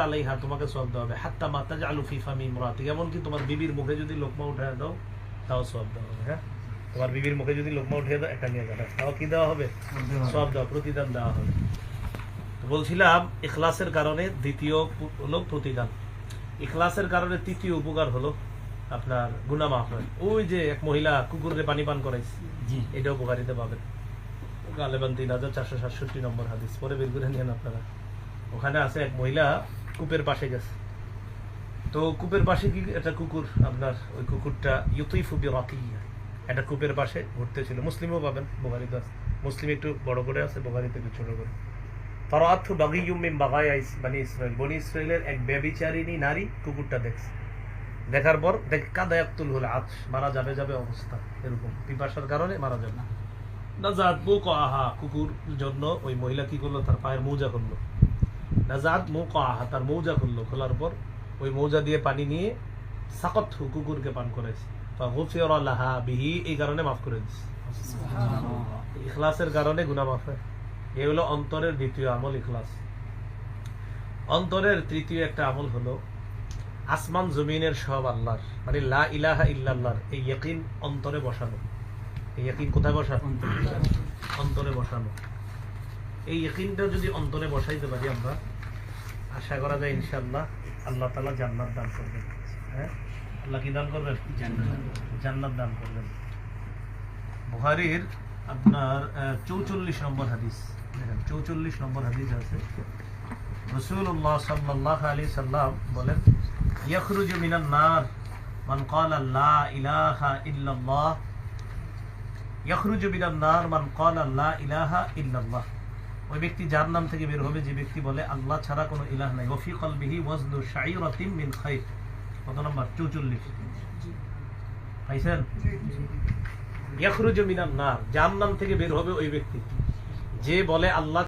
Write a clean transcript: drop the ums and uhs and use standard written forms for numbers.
আলাইহা, তোমাকে সওয়াব দেওয়া হবে, হাত্তা মা তাজআলু ফি ফামি ইমরাতিক, এমনকি তোমার বিবির মুখে যদি লোকমা উঠায় দাও তাও সওয়াব দেওয়া হবে। হ্যাঁ, তোমার বিবির মুখে যদি লোকমা উঠিয়ে দাও, একটা নিয়ে যাও, তাও কি দেওয়া হবে? সওয়াব দেওয়া, প্রতিদান দেওয়া হবে। তো বলছিলাম ইখলাসের কারণে দ্বিতীয় হলো প্রতিদান, ইখলাসের কারণে তৃতীয় উপকার হলো আপনার গুনাহ মাফ হয়। ওই যে এক মহিলা কুকুরকে পানি পান করাইছে, এটা উপকারিতা পাবেন। গালেবান 3467 নম্বর হাদিস, পরে বের করে নিয়েন আপনারা। ওখানে আছে এক মহিলা কূপের পাশে গেছে, তো কূপের পাশে কি একটা কুকুর, আপনার ওই কুকুরটা ইউতিফু বিরাকিয়া, একটা কূপের পাশে ঘুরতেছিল। মুসলিমও পাবেন, বুখারীতে আছে। মুসলিম একটু বড় করে আছে, বুখারীতে একটু ছোট করে। ফারাআতহু বাগিয়্যুম মিন বাগায়া বনি ইসরাঈল, বনি ইসরাঈলের এক ব্যভিচারিণী নারী কুকুরটা দেখছে। দেখার পর দেখে কাদা ইয়াকতুলহুল আতশ, মারা যাবে যাবে অবস্থা, এরকম পিপাসার কারণে মারা যাবে। নাজাত মুকাহা, কুকুর জন্য ওই মহিলা কি করলো, তার পায়ের মোজা করলো। নাজাত মুকাহা, তার মৌজা খুললো, খোলার পর ওই মৌজা দিয়ে পানি নিয়ে সাকত কুকুরকে পান করেছে। ফাগুফিরা লাহা বিহি, এই কারণে মাফ করে দিচ্ছে। ইখলাসের কারণে গুনাহ মাফ হয়। এই হলো অন্তরের দ্বিতীয় আমল, ইখলাস। অন্তরের তৃতীয় একটা আমল হলো আসমান জমিনের সব আল্লাহর, মানে লা ইলাহা ইল্লাল্লাহর এই ইয়াকিন অন্তরে বসানো। এই ইয়াকিন কোথায় বসানো? অন্তরে বসানো। এই ইয়াকিনটা যদি অন্তরে বসাইতে পারি আমরা, আশা করা যায় ইনশাআল্লাহ আল্লাহ তাআলা জান্নাত দান করবেন। হ্যাঁ, আল্লাহ কি দান করবেন? জান্নাত দান করবেন। বুখারীর আপনার 44 নম্বর হাদিস, দেখেন 44 নম্বর হাদিস আছে। রাসূলুল্লাহ সাল্লাল্লাহু আলাইহি সাল্লাম বলেন, ইয়াখরুজু মিনান নার মান ক্বালা লা ইলাহা ইল্লাল্লাহ, ইয়াখরুজু মিনান নার মান ক্বালা লা ইলাহা ইল্লাল্লাহ, ওই ব্যক্তি জাহান্নাম থেকে বের হবে যে ব্যক্তি বলে আল্লাহ ছাড়া কোনো ইলাহ নাই। ওয়া ফি কলবিহি ওয়াজনু শাইরাতিন মিন খায়র, কত নম্বর? 44 পাইছেন? ইয়াখরুজু মিনান নার, জাহান্নাম থেকে বের হবে ওই ব্যক্তি যে বলে আল্লাহ